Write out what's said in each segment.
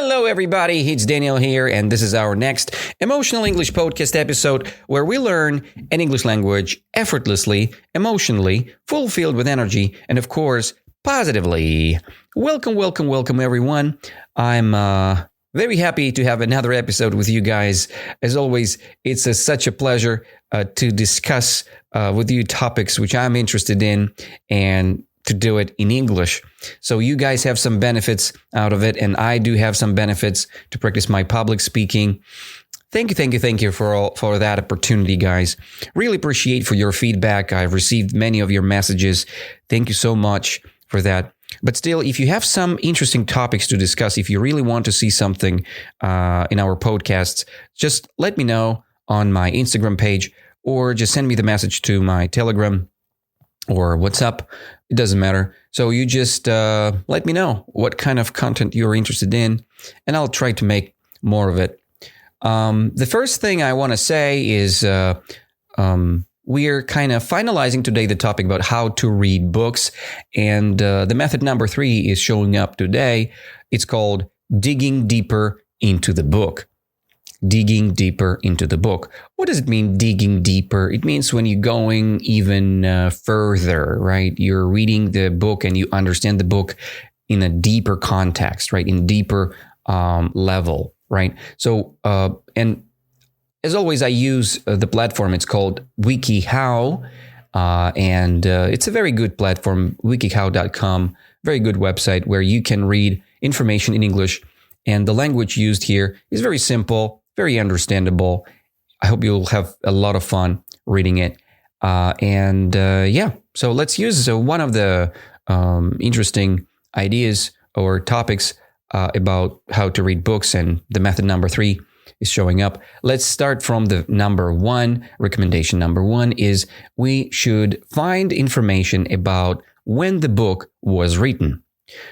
Hello, everybody. It's Daniel here, and this is our next Emotional English Podcast episode where we learn an English language effortlessly, emotionally, fulfilled with energy, and of course, positively. Welcome, everyone. I'm very happy to have another episode with you guys. As always, it's such a pleasure to discuss with you topics which I'm interested in and to do it in English. So you guys have some benefits out of it, and I do have some benefits to practice my public speaking. Thank you for that opportunity, guys. Really appreciate for your feedback. I've received many of your messages. Thank you so much for that. But still, if you have some interesting topics to discuss, if you really want to see something in our podcasts, just let me know on my Instagram page or just send me the message to my Telegram or WhatsApp. It doesn't matter. So you just let me know what kind of content you're interested in, and I'll try to make more of it. The first thing I want to say is we're kind of finalizing today the topic about how to read books, and the method number 3 is showing up today. It's called digging deeper into the book. Digging deeper into the book. What does it mean, digging deeper? It means when you're going even further, right? You're reading the book and you understand the book in a deeper context, right? In deeper level, right? So, and as always, I use the platform. It's called WikiHow, and it's a very good platform, wikihow.com, very good website where you can read information in English. And the language used here is very simple, very understandable. I hope you'll have a lot of fun reading it. So let's use one of the interesting ideas or topics about how to read books, and the method number 3 is showing up. Let's start from the number 1. Recommendation number 1 is we should find information about when the book was written.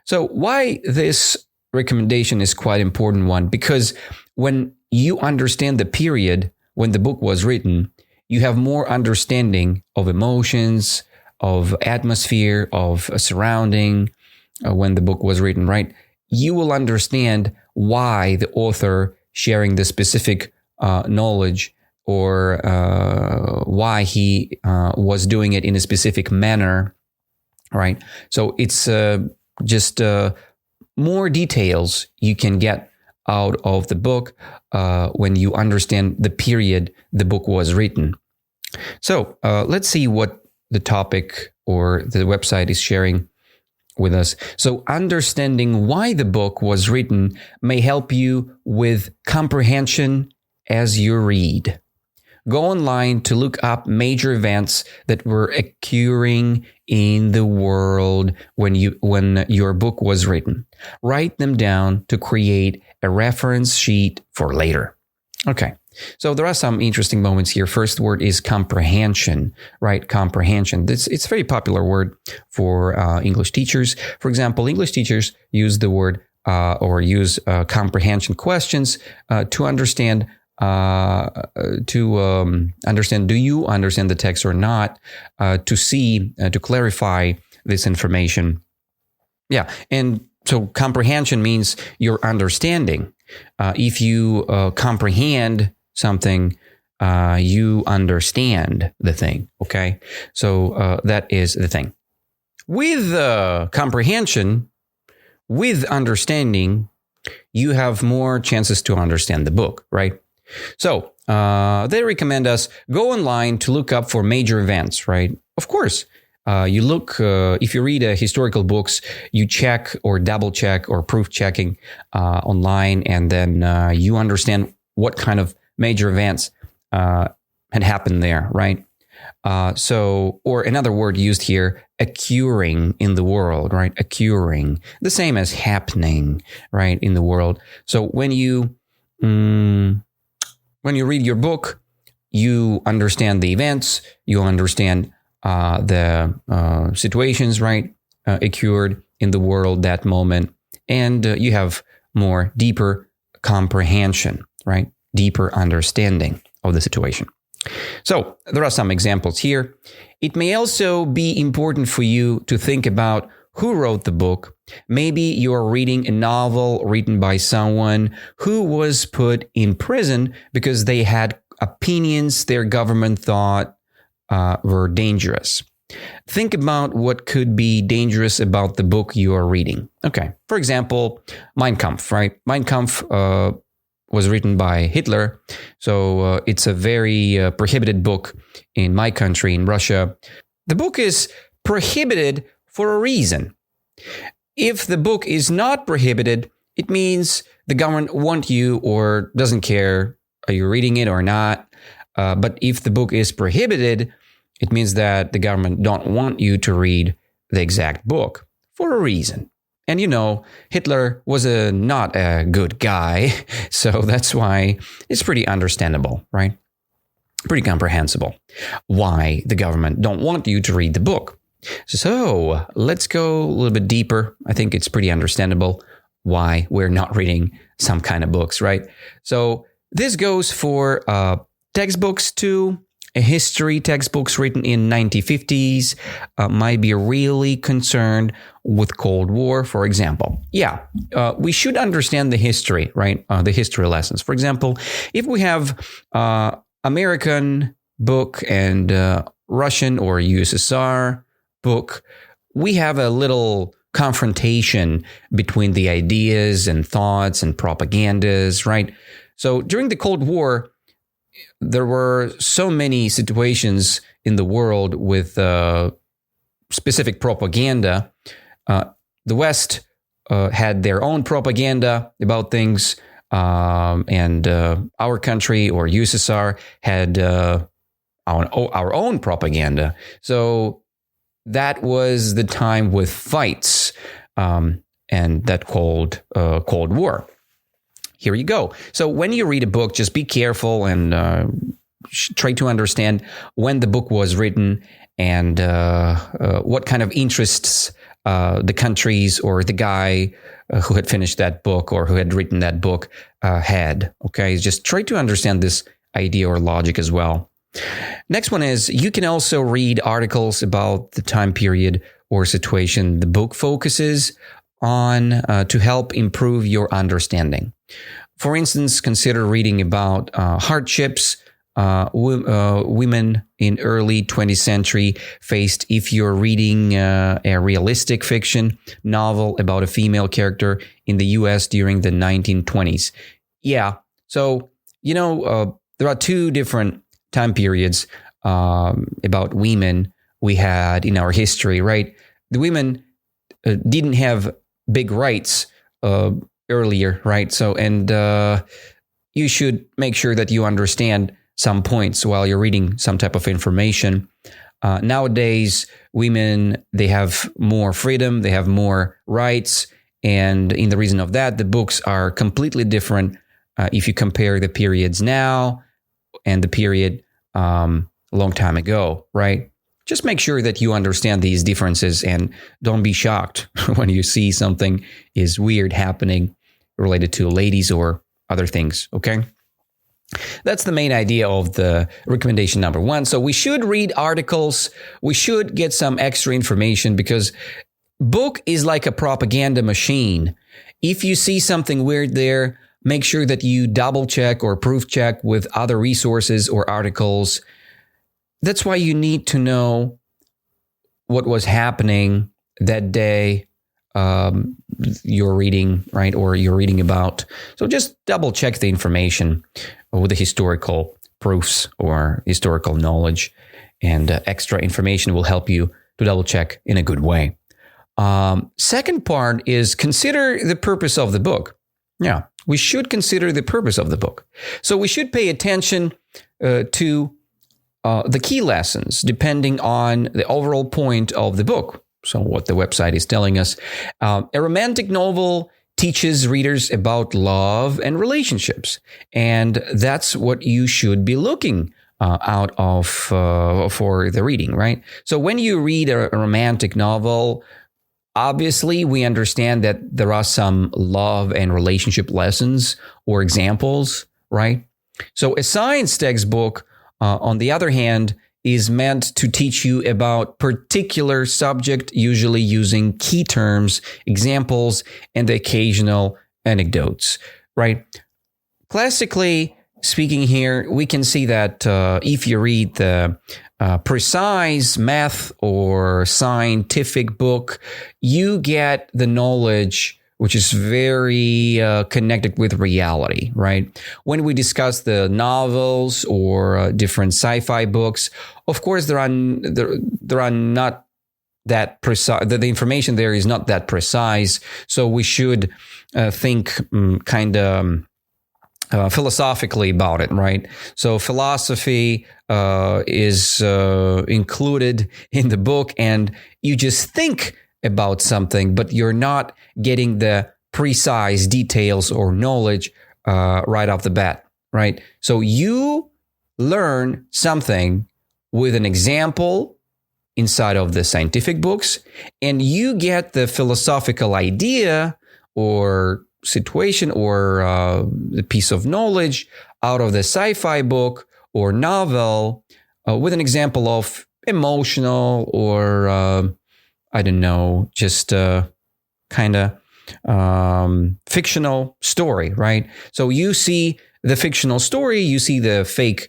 So why this recommendation is quite important one? Because when you understand the period when the book was written, you have more understanding of emotions, of atmosphere, of surrounding when the book was written, right? You will understand why the author sharing the specific knowledge or why he was doing it in a specific manner, right? So it's just more details you can get out of the book when you understand the period the book was written. So let's see what the topic or the website is sharing with us. So understanding why the book was written may help you with comprehension as you read. Go online to look up major events that were occurring in the world when your book was written. Write them down to create a reference sheet for later. Okay, so there are some interesting moments here. First word is comprehension, right? Comprehension. It's a very popular word for English teachers. For example, English teachers use the word or use comprehension questions to understand. Understand, do you understand the text or not? To clarify this information. Yeah, and so comprehension means your understanding. If you comprehend something, you understand the thing. Okay, so that is the thing. With comprehension, with understanding, you have more chances to understand the book, right? So they recommend us go online to look up for major events, right? Of course, you look, if you read historical books, you check or double check or proof checking online, and then you understand what kind of major events had happened there, right? Or another word used here, occurring in the world, right? Occurring, the same as happening, right, in the world. So when you read your book, you understand the events, you understand the situations, right, occurred in the world that moment, and you have more deeper comprehension, right, deeper understanding of the situation. So there are some examples here. It may also be important for you to think about who wrote the book. Maybe you're reading a novel written by someone who was put in prison because they had opinions their government thought were dangerous. Think about what could be dangerous about the book you are reading. Okay, for example, Mein Kampf, right? Mein Kampf was written by Hitler, so it's a very prohibited book in my country, in Russia. The book is prohibited for a reason. If the book is not prohibited, it means the government wants you or doesn't care, are you reading it or not? But if the book is prohibited, it means that the government don't want you to read the exact book for a reason. And you know, Hitler was not a good guy, so that's why it's pretty understandable, right? Pretty comprehensible why the government don't want you to read the book. So let's go a little bit deeper. I think it's pretty understandable why we're not reading some kind of books, right? So this goes for textbooks too. History textbooks written in 1950s might be really concerned with Cold War, for example. Yeah, we should understand the history, right? The history lessons. For example, if we have American book and Russian or USSR book, we have a little confrontation between the ideas and thoughts and propagandas, right? So during the Cold War, there were so many situations in the world with specific propaganda. The West had their own propaganda about things, and our country or USSR had our own propaganda. So that was the time with fights, and that called Cold War. Here you go. So when you read a book, just be careful and try to understand when the book was written and what kind of interests the countries or the guy who had finished that book or who had written that book had. Okay, just try to understand this idea or logic as well. Next one is you can also read articles about the time period or situation the book focuses on to help improve your understanding. For instance, consider reading about hardships women in early 20th century faced if you're reading a realistic fiction novel about a female character in the US during the 1920s. Yeah, so, there are two different time periods about women we had in our history, right? The women didn't have big rights earlier, right? So, and you should make sure that you understand some points while you're reading some type of information. Nowadays, women, they have more freedom, they have more rights, and in the reason of that, the books are completely different if you compare the periods now and the period long time ago, right? Just make sure that you understand these differences and don't be shocked when you see something is weird happening related to ladies or other things, okay? That's the main idea of the recommendation number one. So we should read articles. We should get some extra information because book is like a propaganda machine. If you see something weird there, make sure that you double check or proof check with other resources or articles. That's why you need to know what was happening that day you're reading, right? Or you're reading about. So just double check the information with the historical proofs or historical knowledge, and extra information will help you to double check in a good way. Second part is consider the purpose of the book. Yeah, we should consider the purpose of the book. So we should pay attention to the key lessons depending on the overall point of the book. So what the website is telling us. A romantic novel teaches readers about love and relationships. And that's what you should be looking out of for the reading, right? So when you read a romantic novel, obviously we understand that there are some love and relationship lessons or examples, right? So a science textbook, on the other hand, is meant to teach you about particular subject, usually using key terms, examples, and the occasional anecdotes, right? Classically speaking here, we can see that if you read the precise math or scientific book, you get the knowledge which is very connected with reality, right? When we discuss the novels or different sci-fi books, of course, there are not that precise. The information there is not that precise, so we should think kind of philosophically about it, right? So philosophy is included in the book, and you just think about something, but you're not getting the precise details or knowledge right off the bat, right? So you learn something with an example inside of the scientific books, and you get the philosophical idea or situation or the piece of knowledge out of the sci-fi book or novel with an example of emotional or I don't know, just kind of fictional story, right? So you see the fictional story, you see the fake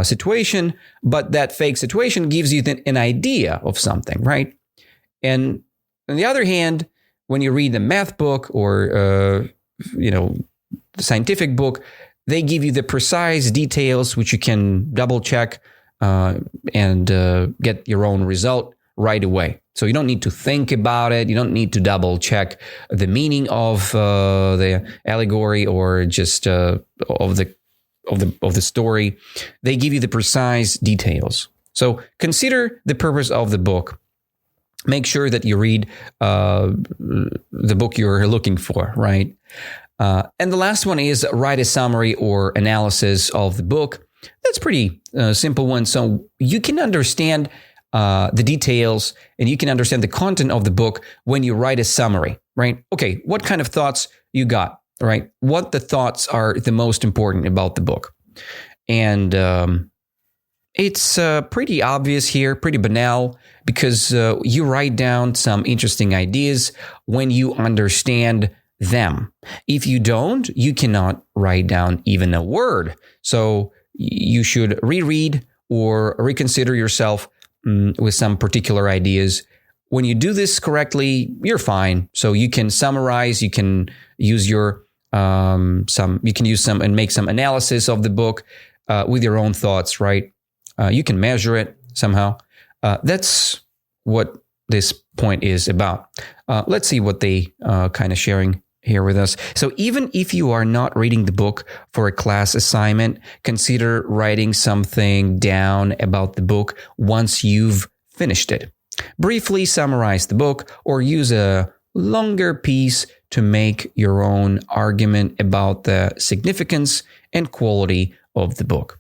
situation, but that fake situation gives you an idea of something, right? And on the other hand, when you read the math book or, the scientific book, they give you the precise details, which you can double check and get your own result right away. So you don't need to think about it. You don't need to double check the meaning of the allegory or just of the story. They give you the precise details. So consider the purpose of the book. Make sure that you read the book you're looking for, right? And the last one is write a summary or analysis of the book. That's pretty simple one. So you can understand the details and you can understand the content of the book when you write a summary, right? Okay, what kind of thoughts you got, right? What the thoughts are the most important about the book. And it's pretty obvious here, pretty banal, because you write down some interesting ideas when you understand them. If you don't, you cannot write down even a word. So you should reread or reconsider yourself with some particular ideas. When you do this correctly, you're fine. So you can summarize, you can use your and make some analysis of the book with your own thoughts, right? You can measure it somehow. That's what this point is about. Let's see what they kind of sharing here with us. So even if you are not reading the book for a class assignment, consider writing something down about the book once you've finished it. Briefly summarize the book or use a longer piece to make your own argument about the significance and quality of the book.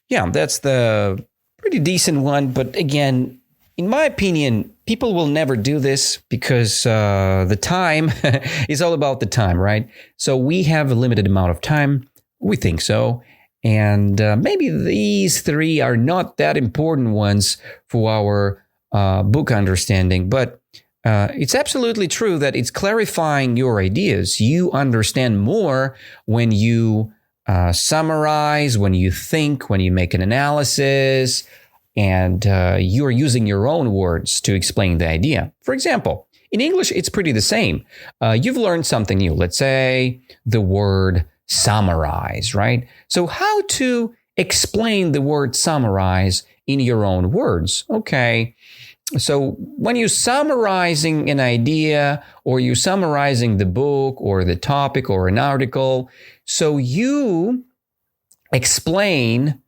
Yeah, that's the pretty decent one. But again, in my opinion, people will never do this because the time is all about the time, right? So we have a limited amount of time. We think so. And maybe these three are not that important ones for our book understanding. But it's absolutely true that it's clarifying your ideas. You understand more when you summarize, when you think, when you make an analysis, and you're using your own words to explain the idea. For example, in English, it's pretty the same. You've learned something new. Let's say the word summarize, right? So how to explain the word summarize in your own words? Okay. So when you're summarizing an idea or you're summarizing the book or the topic or an article, so you explain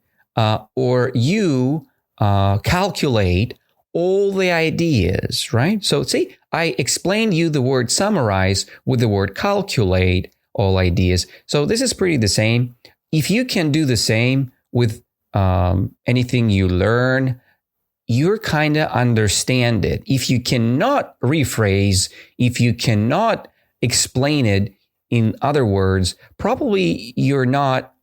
or you calculate all the ideas, right? So see, I explained you the word summarize with the word calculate all ideas. So this is pretty the same. If you can do the same with anything you learn, you're kind of understand it. If you cannot rephrase, if you cannot explain it in other words, probably you're not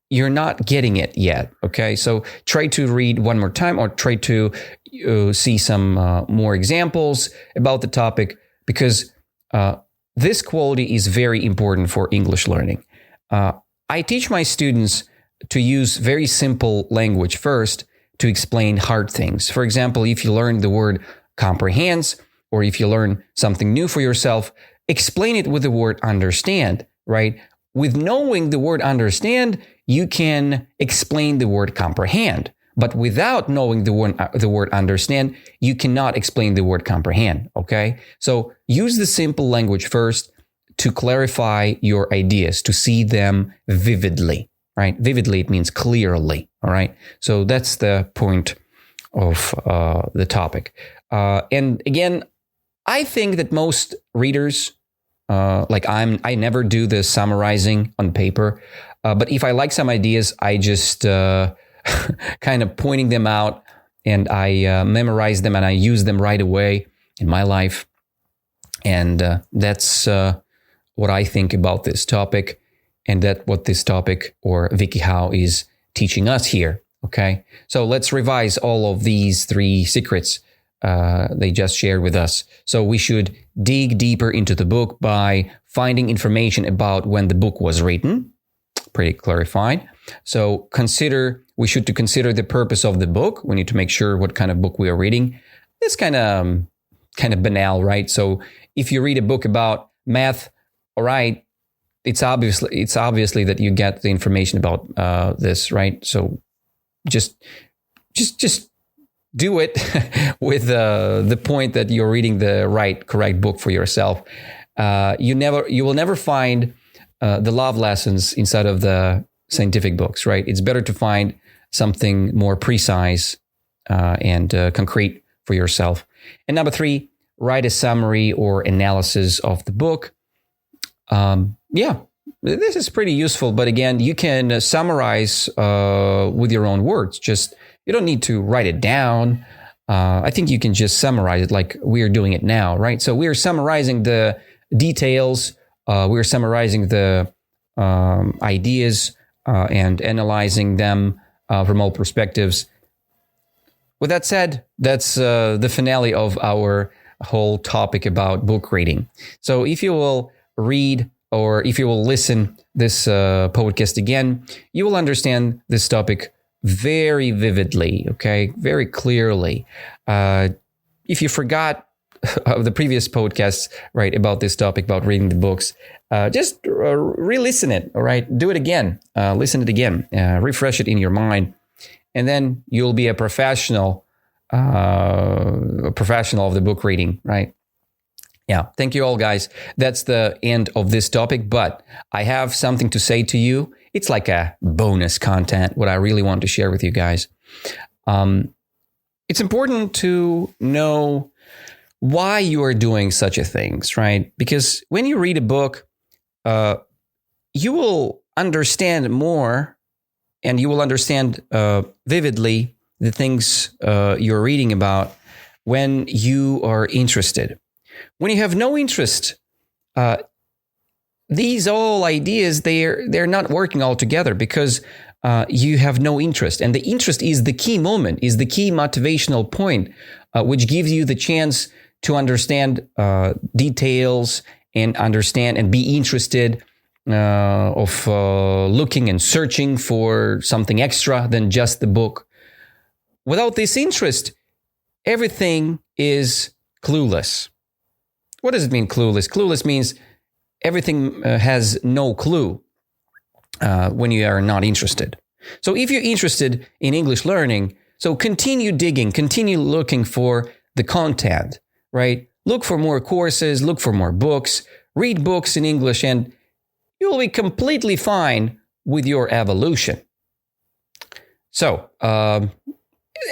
you're not getting it yet. Okay, so try to read one more time, or try to see some more examples about the topic, because this quality is very important for English learning. I teach my students to use very simple language first to explain hard things. For example, if you learn the word comprehends, or if you learn something new for yourself, explain it with the word understand, right? With knowing the word understand, you can explain the word comprehend. But without knowing the word understand, you cannot explain the word comprehend, okay? So use the simple language first to clarify your ideas, to see them vividly, right? Vividly, it means clearly, all right? So that's the point of the topic. And again, I think that most readers, I never do the summarizing on paper, but if I like some ideas, I just kind of pointing them out, and I memorize them and I use them right away in my life. And that's what I think about this topic, and that what this topic, or WikiHow, is teaching us here. Okay, so let's revise all of these 3 secrets they just shared with us. So we should dig deeper into the book by finding information about when the book was written. Pretty clarified. So we should consider the purpose of the book. We need to make sure what kind of book we are reading. It's kind of banal, right? So if you read a book about math, all right, it's obviously that you get the information about this, right? So just do it with the point that you're reading the correct book for yourself. You will never find the love lessons inside of the scientific books, right? It's better to find something more precise and concrete for yourself. And number 3, write a summary or analysis of the book. This is pretty useful, but again, you can summarize with your own words. You don't need to write it down. I think you can just summarize it like we're doing it now, right? So we're summarizing the details. We're summarizing the ideas and analyzing them from all perspectives. With that said, that's the finale of our whole topic about book reading. So if you will read, or if you will listen this podcast again, you will understand this topic very vividly, okay? Very clearly. If you forgot of the previous podcasts, right, about this topic, about reading the books, just re-listen it, all right? Do it again. Listen it again. Refresh it in your mind. And then you'll be a professional of the book reading, right? Yeah, thank you all, guys. That's the end of this topic, but I have something to say to you. It's like a bonus content, what I really want to share with you guys. It's important to know why you are doing such a things, right? Because when you read a book, you will understand more, and you will understand vividly the things you're reading about when you are interested. When you have no interest, these all ideas, they're not working all together, because you have no interest. And the interest is the key moment, is the key motivational point, which gives you the chance to understand details and understand and be interested of looking and searching for something extra than just the book. Without this interest, everything is clueless. What does it mean, clueless? Clueless means everything has no clue when you are not interested. So if you're interested in English learning, so continue digging, continue looking for the content, right? Look for more courses, look for more books, read books in English, and you'll be completely fine with your evolution. So,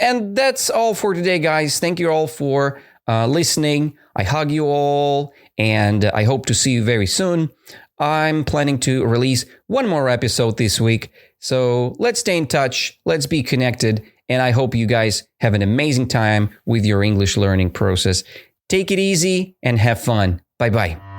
and that's all for today, guys. Thank you all for listening. I hug you all, and I hope to see you very soon. I'm planning to release one more episode this week, so let's stay in touch, let's be connected, and I hope you guys have an amazing time with your English learning process. Take it easy and have fun. Bye-bye.